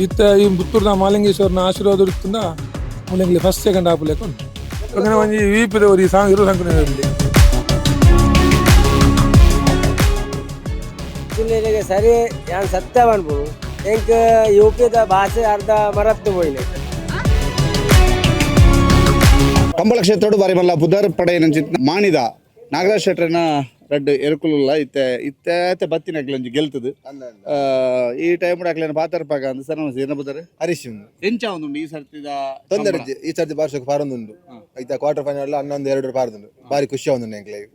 ಇತ್ತ ಈ ಪುತ್ತೂರ್ದ ಮಾಲಿಂಗೇಶ್ವರನ ಆಶೀರ್ವಾದ ಇರ್ತಂದ ಮುಲ್ಲಂಗಿ ಫಸ್ಟ್ ಸೆಕೆಂಡ್ ಹಾಫ್ ಲೆಕ್ಕ അങ്ങനെ ಒಂಜಿ ವೀಪಿದ ഒരു ಇರು ಸಂಕುನಲ್ಲಿ ಜಿಲ್ಲೆಗೆ ಸರಿ ಯಾನ್ ಸತ್ಯ ಮಾಡ್ಬೋದು ಎಂಕ್ ಯುಪಿದ ಭಾಷೆ ಅರ್ಧ ಮರತ್ತು ಹೋಯ್ನೆ ಕಂಬಳ ಕ್ಷೇತ್ರ ಬಾರಿ ಮಲ್ಲ ಬುಧರ್ ಪಡೆ ಮಾಣಿದ ನಾಗರಾಜ್ ಶೆಟ್ರನ ರೆಡ್ ಎರುಕುಲ್ಲ ಇತ್ತೆ ಬತ್ತಿನ ಒಂಜಿ ಗೆಲ್ತದು ಈ ಟೈಮ್ ಹಾಕ್ಲೇನ ಪಾತರ್ಪಾಗ ಅಂದ್ ಸರ್ ನಮಸ್ತೆ ಏನ ಬುಧರ್ ಹರೀಶ್ ಎಂಚ ಒಂದುಂಡು ಈ ಸರ್ತಿದ ತೊಂದರೆ ಈ ಸರ್ತಿ ಬಾರ್ಷಕ್ಕೆ ಪಾರೊಂದುಂಡು ಐತ ಕ್ವಾರ್ಟರ್ ಫೈನಲ್ 11-2 ಪಾರದುಂಡು ಬಾರಿ ಖುಷಿ ಆವೊಂದುಂಡು ಎಂಕ್ಲೆಗ್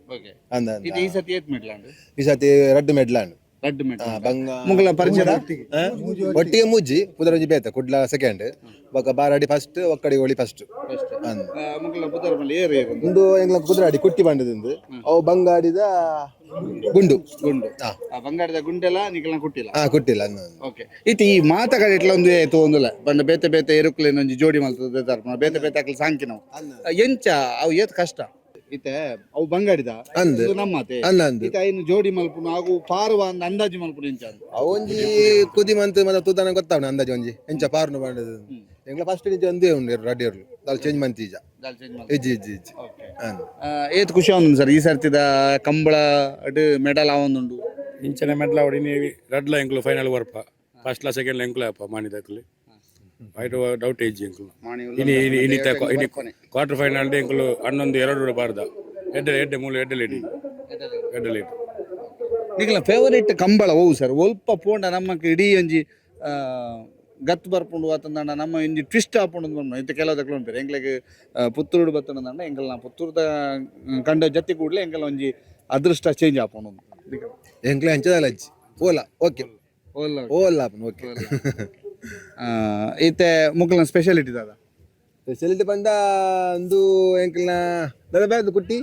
ಅಂದ ಈ ಸರ್ತಿ ಏತ್ ಮೆಡ್ಲಾಂಡ್ ಈ ಸರ್ತಿ ರೆಡ್ ಮೆಡ್ಲಾಂಡ್ ರೆಡ್ ಮೆಡ್ ಬಂಗ ಮುಗ್ಲ ಪರಿಚಯ ಒಟ್ಟಿಗೆ ಮುಜ್ಜಿ ಪುದರೊಂಜಿ ಬೇತ ಕುಡ್ಲ ಸೆಕೆಂಡ್ ಬೊಕ ಬಾರಾಡಿ ಫಸ್ಟ್ ಒಕ್ಕಡಿ ಹೋಳಿ ಫಸ್ಟ್ ಮುಗ್ಲ ಬುಧರ್ ಮಲ್ಲ ಏರ್ ಏರ್ ಉಂದು ಎಂಗ್ಲ ಕುದುರಾಡಿ ಕುಟ್ಟಿ ಬಂಡದಿಂದ ಅವು ಬಂಗಾಡಿದ ಗುಂಡು ಗುಂಡು ಬಂಗಾರದ ಗುಂಡೆಲ್ಲ ನಿಕಲ್ನ ಕುಟ್ಟಿಲ್ಲ ಕುಟ್ಟಿಲ್ಲ ಓಕೆ ಇತ್ತು ಈ ಮಾತಗಳ ಇಟ್ಲ ಒಂದು ಆಯ್ತು ಒಂದಲ್ಲ ಬಂದ ಬೇತೆ ಬೇತೆ ಎರುಕ್ಲೇನ ಒಂಜಿ ಜೋಡಿ ಮಲ್ತದ ಬೇತೆ ಬೇತೆ ಹಾಕಲ್ ಸಾಂಕಿ ನಾವು ಎಂಚ ಅವು ಏತ್ ಕಷ್ಟ ಇತ್ತೆ ಅವು ಬಂಗಾಡಿದ ಅಂದ್ ನಮ್ಮತೆ ಅಂದ್ ಇತ್ತ ಇನ್ನು ಜೋಡಿ ಮಲ್ಪುನು ಹಾಗೂ ಪಾರುವ ಅಂದ ಅಂದಾಜು ಮಲ್ಪುನು ಎಂಚ ಅವೊಂಜಿ ಕುದಿ ಮಂತ್ ಮತ್ತೆ ತೂತಾನ ಗೊತ್ತಾವಣ ಅಂದಾಜು ಒಂಜಿ ಎಂಚ ಪಾರ್ನು ಬಂಡದು ಎಂಗ್ಲ ಫಸ್ಟ್ ನಿಜ ಒಂದೇ ಉಂಡು ರೆಡಿ ಇರ್ಲು ದಾಲ್ ಚೇಂಜ್ ಮಂತ್ ಈಗ ಇಜ್ಜಿ ಇಜ್ಜಿ ಇಜ್ಜಿ ಏತ್ ಖುಷಿ ಆವೊಂದು ಸರ್ ಈ ಸರ್ತಿದ ಕಂಬಳ ಅಡ್ ಮೆಡಲ್ ಆವೊಂದುಂಡು ಇಂಚನೆ ಮೆಡ್ಲ ಹೊಡಿನಿ ರಡ್ಲ ಎಂಕ್ಲು ಫೈನಲ್ ಬರ್ಪ ಫಸ್ಟ್ ಲ ಸೆಕೆಂಡ್ ಎಂಕ್ಲು ಅಪ್ಪ ಮಾಣಿದಕ್ಲಿ ಐಟ್ ಡೌಟ್ ಏಜ್ ಎಂಕ್ಲು ಇನಿ ಕ್ವಾರ್ಟರ್ ಫೈನಲ್ ಎಂಕ್ಲು 11-2 ಬಾರ್ದ ಎಡ್ಡೆ ಮೂಲು ಎಡ್ಡೆ ನಿಕಲ ಫೇವರೇಟ್ ಕಂಬಳ ಓ ಸರ್ ಒಲ್ಪ ಪೋಂಡ ನಮ್ಮಕ್ಕೆ ಇಡೀ ಒಂಜಿ ಗತ್ ಬರ್ಪುಂಡು ಆತಂದ ನಮ್ಮ ಒಂಜಿ ಟ್ವಿಸ್ಟ್ ಆಪುಂಡು ಬಂದು ಇಂತ ಕೆಲವು ಉಂಟು ಎಂಗ್ಲಿಗೆ ಪುತ್ತೂರು ಬತ್ತಂಡ ಎಂಕಲ್ ನಾ ಪುತ್ತೂರ್ದ ಕಂಡ ಜತ್ತಿ ಕೂಡಲೇ ಎಂಕಲ್ ಒಂಜಿ ಅದೃಷ್ಟ ಚೇಂಜ್ ಆಪುಂಡು ಎಂಕ್ಲ ಹಂಚದಲ್ಲ ಅಜ್ಜಿ ಓಲಾ ಓಕೆ ಓಲಾ ಓಕೆ ಈತೆ ಮುಗ್ಲನ ಸ್ಪೆಷಾಲಿಟಿ ದಾದ ಸ್ಪೆಷಾಲಿಟಿ ಬಂದ ಒಂದು ಎಂಕ್ಲನ ದಾದ ಬ್ಯಾದ ಕುಟ್ಟಿ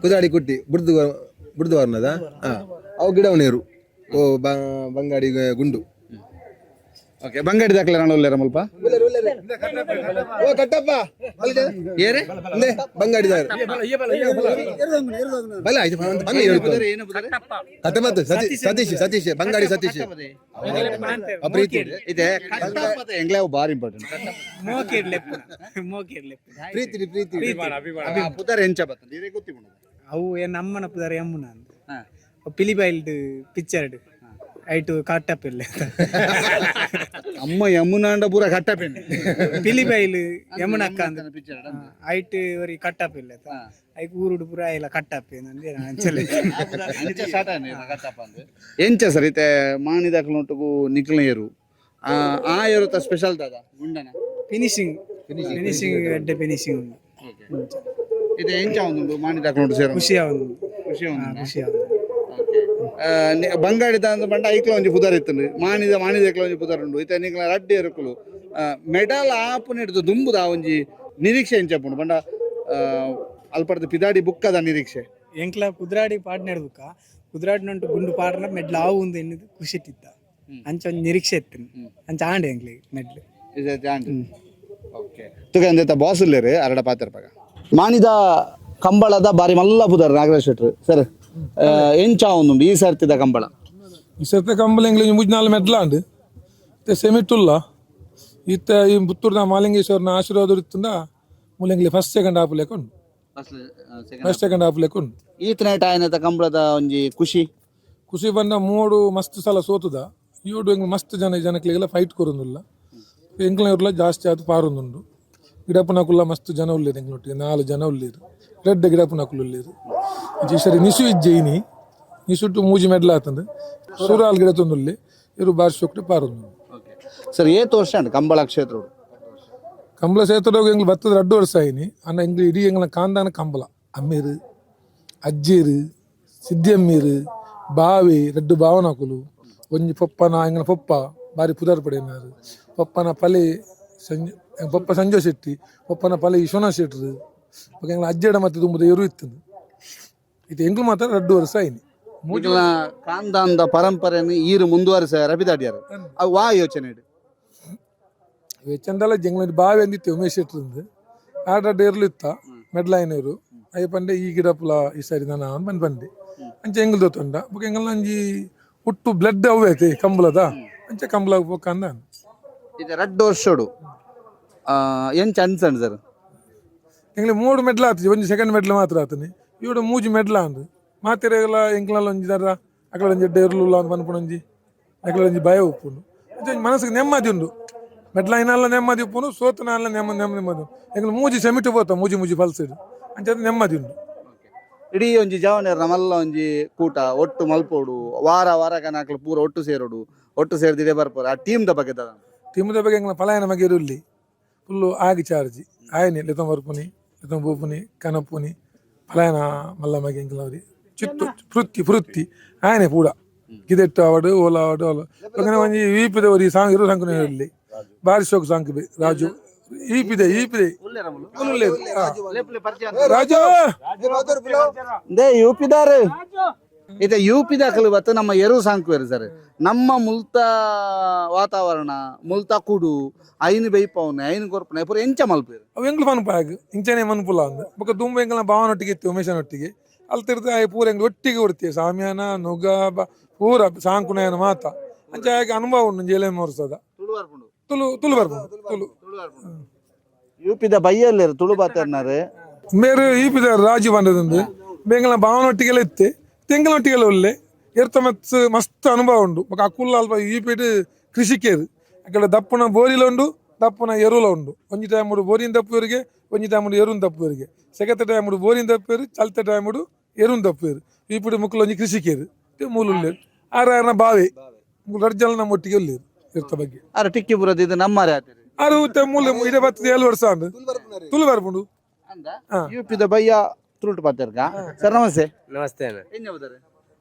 ಕುದಾಡಿ ಕುಟ್ಟಿ ಬುಡ್ದು ವರ್ಣದ ಅವು ಗಿಡವ ನೀರು ಓ ಬಂಗಾಡಿ ಗುಂಡು ಓಕೆ ಬಂಗಾಡಿ ದಾಖಲೆ ನಾನು ಮಲ್ಪ ಓ ಕಟ್ಟಪ್ಪ ಏರೆ ಬಂಗಾಡಿ ಬಲ ಆಯ್ತು ಕಟ್ಟಮತ್ತು ಸತೀಶ್ ಬಂಗಾಡಿ ಸತೀಶ್ ಪ್ರೀತಿ ಇದೆ ಎಂಗ್ಲೇ ಬಾರಿ ಇಂಪಾರ್ಟೆಂಟ್ ಪ್ರೀತಿ ಪುದರ್ ಎಂಚ ಬತ್ತ ಇದೇ ಗೊತ್ತಿಲ್ಲ ಅವು ನಮ್ಮನ ಪುದರ್ ಎಮ್ಮುನ ಪಿಲಿಬೈಲ್ಡ್ ಪಿಕ್ಚರ್ಡ್ ಐಟು ಕಟ್ಟಪಿಲ್ಲ ಅಮ್ಮ ಯಮುನಾಂಡ ಪೂರ ಕಟ್ಟಪೆನ್ ಪಿಲಿಬೈಲ್ ಯಮುನಕ್ಕ ಅಂತ ಐಟ್ ಒರಿ ಕಟ್ಟಪಿಲ್ಲ ಐಕ್ ಊರುಡು ಪೂರ ಇಲ್ಲ ಕಟ್ಟಪ್ಪೆ ನಂದೆ ಅಂಚಲೆ ಎಂಚ ಸರ್ ಇತ್ತೆ ಮಾಣಿದಾಕಲೊಟ್ಟುಗು ನಿಕ್ಲೆಯರು ಆ ಏರುತ್ತ ಸ್ಪೆಷಲ್ ದಾದ ಗುಂಡನ ಫಿನಿಶಿಂಗ್ ಎಡ್ಡೆ ಫಿನಿಶಿಂಗ್ ಇದು ಎಂಚ ಒಂದು ಮಾಣಿದಾಕಲೊಟ್ಟು ಸೇರು ಖುಷಿ ಆവുന്നു ಬಂಗಾಡಿದ ಅಂದ ಬಂಡ ಐಕ್ಲ ಒಂಜಿ ಪುದರ್ ಇತ್ತಂಡು ಮಾಣಿದ ಐಕ್ಲ ಒಂಜಿ ಪುದರ್ ಉಂಡು ಇತ್ತ ನಿಕ್ಲ ರಡ್ಡಿ ಎರುಕುಲು ಮೆಡಲ್ ಆಪುನ ಹಿಡಿದು ದುಂಬುದ ಒಂಜಿ ನಿರೀಕ್ಷೆ ಎಂಚಪ್ಪುಂಡು ಬಂಡ ಅಲ್ಪಡ್ದು ಪಿದಾಡಿ ಬುಕ್ಕದ ನಿರೀಕ್ಷೆ ಎಂಕ್ಲ ಕುದ್ರಾಡಿ ಪಾಡ್ನೆಡ್ ಬುಕ್ಕ ಕುದ್ರಾಡಿ ನಂಟು ಗುಂಡು ಪಾಡ್ನ ಮೆಡ್ಲ ಆವು ಒಂದು ಎನ್ನುದು ಖುಷಿ ಇತ್ತಿತ್ತ ಅಂಚ ಒಂದು ನಿರೀಕ್ಷೆ ಇತ್ತು ಅಂಚ ಆಂಡೆ ಎಂಕ್ಲಿಗೆ ಮೆಡ್ಲು ಓಕೆ ತುಗಂದ ಬಾಸ್ ಇಲ್ಲೇರಿ ಅರಡ ಪಾತಿರ್ಪಾಗ ಮಾಣಿದ ಕಂಬಳದ ಬಾರಿ ಮಲ್ಲ ಪುದರ್ ನಾಗರಾಜ್ ಶೆಟ್ರು ಸರ್ ಎಂಚ ಒಂದುಂಡು ಈ ಸರ್ತಿದ ಕಂಬಳ ಈ ಸರ್ತಿ ಕಂಬಳ ಎಂಗ್ಲಿಗೆ ಮುಜ್ನಾಲ್ ಮೆಡ್ಲಾಂಡ್ ಇತ್ತೆ ಸೆಮಿಟುಲ್ಲ ಇತ್ತ ಈ ಪುತ್ತೂರ್ದ ಮಾಲಿಂಗೇಶ್ವರನ ಆಶೀರ್ವಾದ ಇರ್ತಂದ ಮುಲ್ಲಂಗಿ ಫಸ್ಟ್ ಸೆಕೆಂಡ್ ಹಾಫ್ ಲೆಕ್ಕ ಉಂಡು ಫಸ್ಟ್ ಸೆಕೆಂಡ್ ಹಾಫ್ ಲೆಕ್ಕ ಉಂಡು ಈತನ ಆಯ್ನದ ಕಂಬಳದ ಒಂಜಿ ಖುಷಿ ಬಂದ ಮೂಡು ಮಸ್ತ್ ಸಲ ಸೋತದ ಇವ್ಡು ಎಂಗ್ ಮಸ್ತ್ ಜನಕ್ಲೆಲ್ಲ ಫೈಟ್ ಕೊರೊಂದುಲ್ಲ ಎಂಕ್ಲ ಜಾಸ್ತಿ ಆಯ್ತು ಪಾರೊಂದುಂಡು ಗಿಡಪುನಕುಲ್ಲ ಮಸ್ತ್ ಜನ ಉಳ್ಳೇರು ಎಂಗ್ಲೊಟ್ಟಿಗೆ 4 ಜನ ಉಳ್ಳೇರು ರೆಡ್ ಗಿಡಪುನಕುಲು ಉಳ್ಳೇರು ಸರಿ ನಿಸು ಇಜ್ಜೈನಿ ನಿಸುಟ್ಟು ಮೂಜಿ ಮೆಡ್ಲ ಆತಂದು ಸೂರಾಲ್ ಗಿಡ ತೊಂದುಲ್ಲೆ ಇರು ಬಾರಿ ಸೊಕ್ಟು ಪಾರೊಂದು ಸರ್ ಏತ್ ವರ್ಷ ಉಂಟು ಕಂಬಳ ಕ್ಷೇತ್ರ ಕಂಬಳ ಕ್ಷೇತ್ರ ಎಂಗ್ಲು ಬತ್ತದ 2 ವರ್ಷ ಆಯ್ನಿ ಅನ್ನ ಎಂಗ್ಲು ಇಡೀ ಎಂಗ್ಲ ಕಾಂದಾನ ಕಂಬಳ ಅಮ್ಮೀರು ಅಜ್ಜೀರು ಸಿದ್ದಿಯಮ್ಮೀರು ಬಾವಿ ರೆಡ್ಡು ಭಾವನಾಕುಲು ಒಂಜಿ ಪೊಪ್ಪನ ಎಂಗ್ಲ ಪೊಪ್ಪ ಬಾರಿ ಪುದರ್ ಪಡೆಯನಾರು ಪೊಪ್ಪನ ಪಲೆ ಪೊಪ್ಪ ಸಂಜಯ್ ಶೆಟ್ಟಿ ಪೊಪ್ಪನ ಪಲೆ ವಿಶ್ವನಾಥ್ ಶೆಟ್ರು ಎಂಗ್ಲ ಅಜ್ಜಡ ಮತ್ತೆ ತುಂಬದ ಎರು ಇತ್ತು ಇದು ಎಂಗ್ಲು ಮಾತ್ರ 2 ವರ್ಷ ಆಯ್ನಿ ಕಾಂದಾಂದ ಪರಂಪರೆಯನ್ನು ಈರು ಮುಂದುವರಿಸ ರಬಿದಾಡಿಯಾರು ಅವು ವಾ ಯೋಚನೆ ಚಂದಲ್ಲ ಜಂಗ್ಲ ಬಾವಿ ಅಂದಿತ್ತು ಉಮೇಶ್ ಶೆಟ್ರಿಂದ ಆಟ ಎರ್ಲು ಇತ್ತ ಮೆಡ್ಲೈನರು ಅಯ್ಯ ಪಂಡೆ ಈ ಗಿಡಪುಲ ಈ ಸರಿ ನಾನು ಬಂದೆ ಅಂಚೆ ಎಂಗ್ಲು ತೊಂಡ ಬುಕ್ ಎಂಗಲ್ ಒಂಜಿ ಹುಟ್ಟು ಬ್ಲಡ್ ಅವೈತೆ ಕಂಬಳದ ಅಂಚೆ ಕಂಬಳ ಪೋಕ ಅಂದ ಇದು 2 ವರ್ಷೋಡು ಎಂಚ ಅನ್ಸಂಡ್ ಸರ್ ಎಂಗ್ಲಿ 3 ಮೆಡ್ಲ್ ಆತಜಿ ಒಂಜಿ ಸೆಕೆಂಡ್ ಮೆಡ್ಲ್ ಮಾತ್ರ ಆತನಿ ಇವುಡು 3 ಮೆಡ್ಲ್ ಅಂದು ಮಾತೆರೆಗಲ ಎಂಕ್ಲಲ್ಲ ಒಂಜಿ ದರ ಅಕಲ ಒಂಜಿ ಎಡ್ಡೆ ಇರ್ಲುಲ್ಲ ಅಂತ ಪನ್ಪುಣೊಂಜಿ ಅಕಲ ಒಂಜಿ ಭಯ ಉಪ್ಪುಂಡು ಅಂಚೆ ಮನಸ್ಸಿಗೆ ನೆಮ್ಮದಿ ಉಂಡು ಮೆಡ್ಲ ಐನಲ್ಲ ನೆಮ್ಮದಿ ಉಪ್ಪುಂಡು ಸೋತನ ಅಲ್ಲ ನೆಮ್ಮದಿ ಎಂಗ್ಲು ಮೂಜಿ ಸೆಮಿಟು ಪೋತ ಮೂಜಿ ಫಲ್ಸಿಡು ಅಂಚೆ ಅದು ನೆಮ್ಮದಿ ಉಂಡು. ಇಡೀ ಒಂಜಿ ಜವನೇರ್ ನಮಲ್ಲ ಒಂಜಿ ಕೂಟ ಒಟ್ಟು ಮಲ್ಪೋಡು ವಾರ ಕನಾಕ್ಲು ಪೂರ ಒಟ್ಟು ಸೇರೋಡು ಒಟ್ಟು ಸೇರಿದಿಡೆ ಬರ್ಪೋರು ಆ ಟೀಮ್ದ ಬಗ್ಗೆ ತಿಮ್ಮದ ಬಗ್ಗೆ ಎಂಗ್ಲ ಪಲಾಯನ ಮಗೆ ಇರುಲ್ಲಿ ಫುಲ್ಲು ಆಗಿ ಚಾರ್ಜಿ ಆಯ್ನಿ ಲೆತಂ ಬರ್ಪುನಿ ಲೆತಂ ಬೂಪುನಿ ಕನಪುನಿ ಪಲಾಯನ ಮಲ್ಲ ಮಗೆ ಎಂಗ್ಲವರಿ ಚಿತ್ತು ಪೃತ್ತಿ ಆಯ್ನೆ ಪೂಡ ಗಿದೆಟ್ಟು ಅವಡು ಓಲ ಅವಡು ಓಲ ಪಕ್ಕನೆ ಒಂಜಿ ಈಪಿದೆ ಒರಿ ಸಾಂಗ್ ಇರೋ ಸಾಂಗ್ ಇರಲಿ ಬಾರಿ ಶೋಕ್ ಸಾಂಗ್ ಬಿ ರಾಜು ಈಪಿದೆ ಉಲ್ಲೇದು ರಾಜು ದೇ ಯೂಪಿದಾರ್ ಇತ್ತೆ ಯೂಪಿದಾಕಲು ಬತ್ತ ನಮ್ಮ ಎರು ಸಾಂಕ್ವೇರು ಸರ್ ನಮ್ಮ ಮುಲ್ತ ವಾತಾವರಣ ಮುಲ್ತ ಕುಡು ಐನು ಬೈಪವನೆ ಐನು ಕೊರ್ಪನೆ ಪೂರ ಎಂಚ ಮಲ್ಪೇರು ಅವು ಎಂಗ್ಲು ಮನ್ಪಾಗ ಇಂಚನೆ ಮನ್ಪುಲ್ಲ ಅಂದ ಬೊಕ್ಕ ದುಂಬ ಎಂಗ್ಲ ಭಾವನೊಟ್ಟಿಗೆ ಇತ್ತು ಉಮೇಶನೊಟ್ಟಿಗೆ ಅಲ್ಲಿ ತಿರ್ದು ಪೂರ ಎಂಗ್ಲು ಒಟ್ಟಿಗೆ ಹೊಡ್ತೀವಿ ಸಾಮ್ಯಾನ ನುಗ್ಗ ಪೂರ ಸಾಂಕುನಯನ ಮಾತ ಅಂಚೆ ಹಾಗೆ ಅನುಭವ ಉಂಡು ಜೇಲೇನ್ ಮೋರ್ಸದ ತುಳು ಬರ್ಬೋದು ಯೂಪಿದ ಬೈಯಲ್ಲೇರು ತುಳು ಬಾತರ್ನಾರು ಬೇರೆ ಈಪಿದ ರಾಜು ಬಂದದಂದು ಬೇಂಗಲ ಭಾವನೊಟ್ಟಿಗೆಲ್ಲ ಇತ್ತೆ ತೆಂಗಲೊಟ್ಟಿಗೆಲ್ಲ ಒಳ್ಳೆ ಎರ್ತ ಮಸ್ತ್ ಅನುಭವ ಉಂಡು ಬೊಕ ಅಕ್ಕುಲ್ಲ ಅಲ್ಪ ಈಪಿಡ್ ಕೃಷಿಕೇರು ಅಕಡೆ ದಪ್ಪುನ ಬೋರಿಲ ಉಂಡು ದಪ್ಪುನ ಎರುಲ ಉಂಡು ಒಂಜಿ ಟೈಮುಡು ಬೋರಿನ ದಪ್ಪುವರಿಗೆ ಒಂಜಿ ಟೈಮುಡು ಎರುನ್ ದಪ್ಪುವರಿಗೆ ಸೆಕೆತ ಟೈಮುಡು ಬೋರಿನ ದಪ್ಪೇರು ಚಲ್ತ ಟೈಮುಡು ಎರುನ್ ದಪ್ಪೇರು ಈಪಿಡ್ ಮುಕ್ಕಲು ಒಂಜಿ ಕೃಷಿಕೇರು ಮೂಲುಲ್ಲೇರು ಆರ ಬಾವೆ ರಡ್ಜಲ್ ನಮ್ಮ ಒಟ್ಟಿಗೆ ಒಳ್ಳೇರು ಇರ್ತ ಬಗ್ಗೆ ಅರ ಟಿಕ್ಕಿ ಬುರದು ಇದು ನಮ್ಮರೆ ಆತೇರಿ ಆರು ಮೂಲ ಇಡೆ ಬರ್ತದೆ 7 ವರ್ಷ ಅಂದು ತುಳು ಬರ್ಪುಂಡು ಯೂಪಿದ ಬಯ್ಯ ತುಳುಟು ಪಾತೇರ್ಗ ಸರ್ ನಮಸ್ತೆ ನಮಸ್ತೆ ಅಣ್ಣ. ಏನ್ ಹೇಳ್ತಾರೆ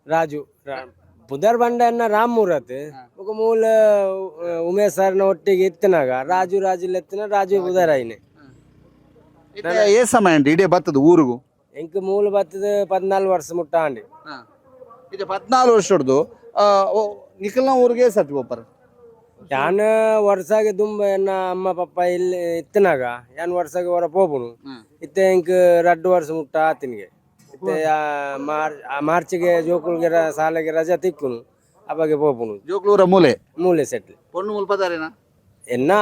ರಾಜು ಬುಧರ್ ಬಂಡನ್ನ ರಾಮ್ ಮೂರತ್ ఒక ಮೂಲ ಉಮೇಶ್ ಸರ್ನ ಒಟ್ಟಿಗೆ ಎತ್ತಿನಾಗ ರಾಜು ಎತ್ತಿನ ರಾಜು ಬುಧರ್ ಐನೆ ಏ ಸಮಯ ಉಂಟು ಇಡೀ ಬತ್ತದ ಊರಿಗೂ ಎಂಕ್ ಮೂಲ ಬತ್ತದ 14 ವರ್ಷ ಮುಟ್ಟ ಅಂಡಿ ಇದು 14 ವರ್ಷ ಹೊಡ್ದು ನಿಖಲ್ನ ಊರಿಗೆ ಸತ್ ಗೋಪರ್ ಯಾನ್ ವರ್ಷಗೆ ದುಂಬ ಎನ್ನ ಅಮ್ಮ ಪಪ್ಪ ಇಲ್ಲಿ ಇತ್ತಿನಾಗ ಯಾನ್ ವರ್ಷಗೆ ಹೊರ ಪೋಪುನು ಇತ್ತೆ ಎಂಕ್ 2 ವರ್ಷ ಮುಟ್ಟ ಆತಿನ್ಗೆ ಇತ್ತೆ ಮಾರ್ಚಿಗೆ ಜೋಕುಲ್ಗೆ ಸಾಲೆಗೆ ರಜಾ ತಿಕ್ಕುನು ಅವಾಗೆ ಪೋಪುನು ಜೋಕ್ಲೂರ ಮೂಲೆ ಸೆಟ್ಲ್ ಪೊಣ್ಣು ಮುಲ್ಪದಾರೇನಾ ಎನ್ನ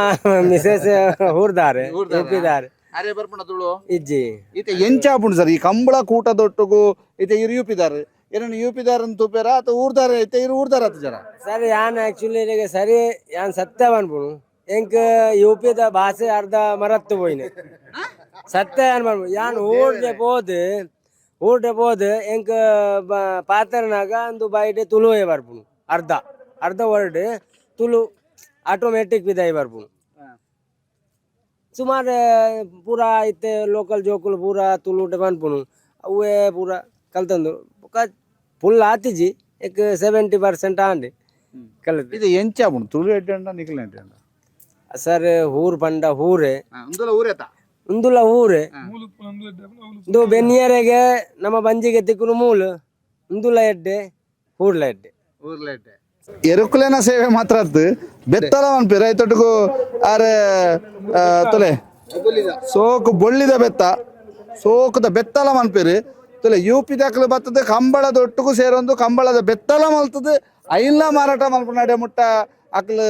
ಮಿಸೆಸ್ ಹೂರ್ದಾರೆ ಉಪ್ಪಿದಾರೆ ಅರೆ ಬರ್ಪಣ ತುಳು ಇಜ್ಜಿ ಈತ ಎಂಚಾಪುಂಡು ಸರ್ ಈ ಕಂಬಳ ಕೂಟದೊಟ್ಟಿಗೂ ಈತ ಇರು ಯೂಪಿದಾರೆ ಏನನ್ನು ಯೂಪಿದಾರ ಅಂತ ತೂಪೇರ ಅಥವಾ ಊರ್ದಾರ ಐತೆ ಇರು ಊರ್ದಾರ ಆತ ಜರ ಸರ್ ಯಾನ್ ಆಕ್ಚುಲಿ ಸರಿ ಯಾನ್ ಸತ್ಯ ಅನ್ಬೋದು ಎಂಕ್ ಯುಪಿದ ಭಾಷೆ ಅರ್ಧ ಮರತ್ತು ಹೋಯ್ನೆ ಸತ್ಯ ಅನ್ಬೋದು ಯಾನ್ ಊಟ ಬೋದು ಎಂಕ್ ಪಾತ್ರನಾಗ ಒಂದು ಬೈಡೆ ತುಳುವೇ ಬರ್ಪುನು ಅರ್ಧ ವರ್ಡ್ ತುಳು ಆಟೋಮೆಟಿಕ್ ವಿದಾಯಿ ಬರ್ಪುನು ಸುಮಾರು ಪೂರಾ ಐತೆ ಲೋಕಲ್ ಜೋಕುಲು ಪೂರಾ ತುಳು ಬನ್ಪುನು ಅವೇ ಪೂರಾ ಕಲ್ತಂದು ಫುಲ್ ಆತಿಜಿ एक 70% ಆಂಡಿ ಕಲಿತು ಇದು ಎಂಚಾಪುಂಡು ತುಳು ಎಡ್ಡೆ ನಿಖಲ್ ಎಡ್ಡೆ ಸರ್ ಊರ್ ಬಂಡ ಊರೇ ಉಂದುಲ ಊರೇತ ಉಂದುಲ ಊರೇ ಇದು ಬೆನ್ನಿಯರೆಗೆ ನಮ್ಮ ಬಂಜಿಗೆ ತಿಕ್ಕುನು ಮೂಲು ಉಂದುಲ ಎಡ್ಡೆ ಊರ್ಲ ಎಡ್ಡೆ ಎರುಕುಲೆನ ಸೇವೆ ಮಾತ್ರ ಬೆತ್ತಲ ಅನ್ಪಿ ರೈತೊಟ್ಟಿಗೂ ಆರೆ ತೊಲೆ ಸೋಕು ಬೊಳ್ಳಿದ ಬೆತ್ತ ಸೋಕುದ ಬೆತ್ತಲ ಮನ್ಪೇರಿ ತೊಲೆ ಯೂಪಿ ದಾಖಲೆ ಬರ್ತದೆ ಕಂಬಳದ ಒಟ್ಟಿಗೂ ಸೇರೊಂದು ಕಂಬಳದ ಬೆತ್ತಲ ಮಲ್ತದೆ ಐಲ್ಲ ಮಾರಾಟ ಮಲ್ಪ ನಡೆ ಮುಟ್ಟ ಅಕ್ಲು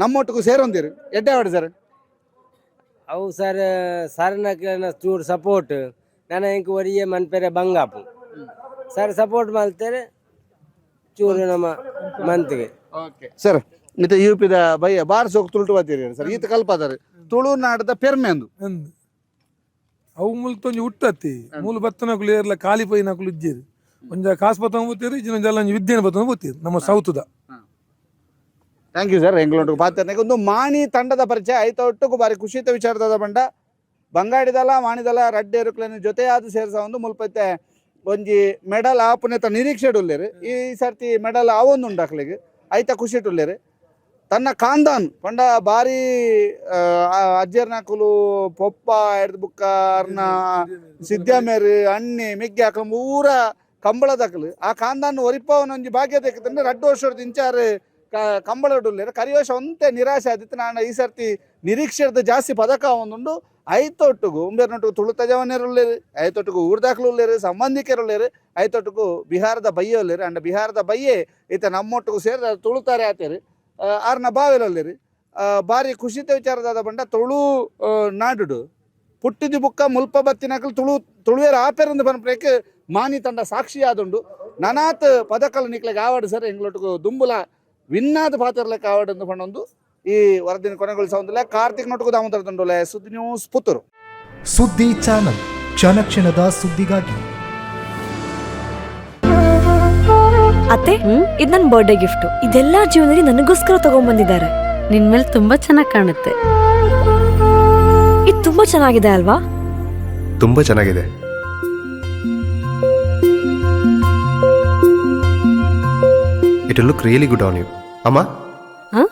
ನಮ್ಮೊಟ್ಟಿಗೂ ಸೇರೊಂದಿರು ಎಡ್ಡೆ ಹೊಡೆ ಸರ್ ಅವು ಸರ್ ಸರ್ನ ಚೂರು ಸಪೋರ್ಟ್ ನನ್ನ ಇಂಕ ಒರಿಯೇ ಮನ್ಪೇರೆ ಬಂಗಾಪು ಸರ್ ಸಪೋರ್ಟ್ ಮಾಡ್ತಾರೆ ಚೂರು ನಮ್ಮ ಮಂತ್ಗೆ ಸರ್ ಮತ್ತೆ ಯೂಪಿದ ಬಯ್ಯ ಬಾರ್ ಸೋಕ್ ತುಳುಟು ಬರ್ತೀರಿ ಸರ್ ಈತ ಕಲ್ಪದಾರೆ ತುಳುನಾಡದ ಪೆರ್ಮೆ ಅಂದು ಅವು ಮುಲ್ತೊಂಜಿ ಹುಟ್ಟತ್ತಿ ಮೂಲ ಬತ್ತನಕುಲು ಏರ್ಲ ಖಾಲಿ ಪೈನಕುಲು ಇಜ್ಜೇರಿ ಒಂಜ ಕಾಸು ಬತ್ತನ ಬೋತೀರಿ ಇಜ್ಜಿನೊಂಜಲ್ಲ ವಿದ್ಯೆನ ಬತ್ತನ ಬೋತೀರಿ ನಮ್ಮ ಸೌತುದ. ಥ್ಯಾಂಕ್ ಯು ಸರ್ ಎಂಗ್ಲೊಂಡು ಪಾತ್ರನಾಗ ಒಂದು ಮಾಣಿ ತಂಡದ ಪರಿಚಯ ಐತ ಒಟ್ಟಿಗೂ ಬಾರಿ ಖುಷಿತ ವಿಚಾರದ ಬಂಡ ಬಂಗಾಡಿದಲ್ಲ ಮಾಣಿದಲ್ಲ ರಡ್ಡೆ ಎರುಕ್ಲನ ಜೊತೆ ಆದ ಸೇರ್ಸ ಒಂದು ಮುಲ್ಪತ್ತೆ ಒಂಜಿ ಮೆಡಲ್ ಆಪುನೆತ ನಿರೀಕ್ಷೆ ಉಳ್ಳೇರು ಈ ಸರ್ತಿ ಮೆಡಲ್ ಅವೊಂದು ಉಂಡಾಕ್ಲಿಗೆ ಐತ ಖುಷಿ ಉಳ್ಳೇರು ತನ್ನ ಕಾಂದಾನ್ ಪಂಡ ಬಾರಿ ಅಜ್ಜರ್ನಾಕುಲು ಪೊಪ್ಪ ಎಡ್ದು ಬುಕ್ಕ ಅರ್ನ ಸಿದ್ಧಾಮೇರು ಅಣ್ಣೆ ಮೆಗ್ಗೆ ಹಾಕಲು ಮೂರ ಕಂಬಳದಕಲು ಆ ಕಾಂದಾನ್ ಒರಿಪವನೊಂಜಿ ಭಾಗ್ಯ ತೆಕ್ಕಂದ್ರೆ 2 ವರ್ಷದ ಇಂಚಾರು ಕಂಬಳ ಉಳ್ಳೇರು ಕರಿಯೋಶ ಒಂತೆ ನಿರಾಶೆ ಆದಿತ್ತು ನಾನು ಈ ಸರ್ತಿ ನಿರೀಕ್ಷೆದ ಜಾಸ್ತಿ ಪದಕ ಒಂದುಂಡು ಐತೊಟ್ಟಿಗೂ ಉಂಬೇರ್ನೊಟ್ಟಿಗೂ ತುಳುತ ಜವನೇರುಳ್ಳೇರು, ಐತೊಟ್ಟಿಗೂ ಊರ್ದಾಕ್ಲು ಉಳ್ಳೇರು, ಸಂಬಂಧಿಕರುಳ್ಳೇರು, ಐತೊಟ್ಟಿಗೂ ಬಿಹಾರದ ಬಯ್ಯೆ ಉಳ್ಳೇರು. ಅಂಡ ಬಿಹಾರದ ಬಯ್ಯೆ ಈತ ನಮ್ಮೊಟ್ಟಿಗೂ ಸೇರಿ ತುಳುತಾರೆ ಆತೇರು. ಆರ್ನ ಬಾವೆಲೊಳ್ಳೇರು. ಭಾರಿ ಖುಷಿತ ವಿಚಾರದಾದ ಬಂಡ ತುಳು ನಾಡುಡು ಪುಟ್ಟಿದ್ದು ಬುಕ್ಕ ಮುಲ್ಪ ಬತ್ತಿನಕಲು ತುಳುವೇರ ಆಪೇರಂದು ಬನ್ಪ್ರೇಕ್ ಮಾನಿ ತಂಡ ಸಾಕ್ಷಿ ಆದುಂಡು. ನನಾತ್ ಪದಕಲು ನಿಕ್ಲೆಗೆ ಆವಾಡು ಸರ್ ಎಂಗ್ಲೊಟ್ಟಿಗೂ ದುಂಬುಲ ವಿನ್ನಾದ ಪಾತ್ರಲೆಕ್ಕ ಆವಾಡು ಎಂದು ಪಣ್ಣೊಂದು ಈ ವರದಿನ ಕೊನೆಗೊಳಿಸೋದಿಲ್ಲ. ಕಾರ್ತಿಕ್ ನೊಟ್ಟಿಗೂ ದಾಮೋದರ ದಂಡೋಲೆ, ಸುದ್ದಿ ನ್ಯೂಸ್, ಪುತ್ತೂರು. ಸುದ್ದಿ ಚಾನಲ್, ಕ್ಷಣ ಕ್ಷಣದ ಸುದ್ದಿಗಾಗಿ. ಅತ್ತೆ, ಇದು ನನ್ನ ಬರ್ಡೇ ಗಿಫ್ಟ್. ಇದೆಲ್ಲ ಜೀವನದಲ್ಲಿ ನನಗೋಸ್ಕರ ತಗೊಂಡ್ಬಂದಿದ್ದಾರೆ. ನಿನ್ ಮೇಲೆ ತುಂಬಾ ಚೆನ್ನಾಗಿ ಕಾಣುತ್ತೆ. ಇದು ತುಂಬಾ ಚೆನ್ನಾಗಿದೆ ಅಲ್ವಾ? ತುಂಬಾ ಚೆನ್ನಾಗಿದೆ. It will look really good on you. Amma? Huh?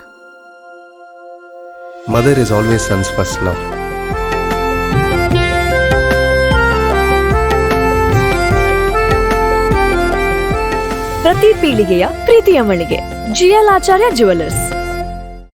Mother is always son's first love. ಪ್ರತಿ ಪೀಳಿಗೆಯ ಪ್ರೀತಿಯ ಮಳಿಗೆ GL ಆಚಾರ್ಯ ಜುವೆಲ್ಲರ್ಸ್.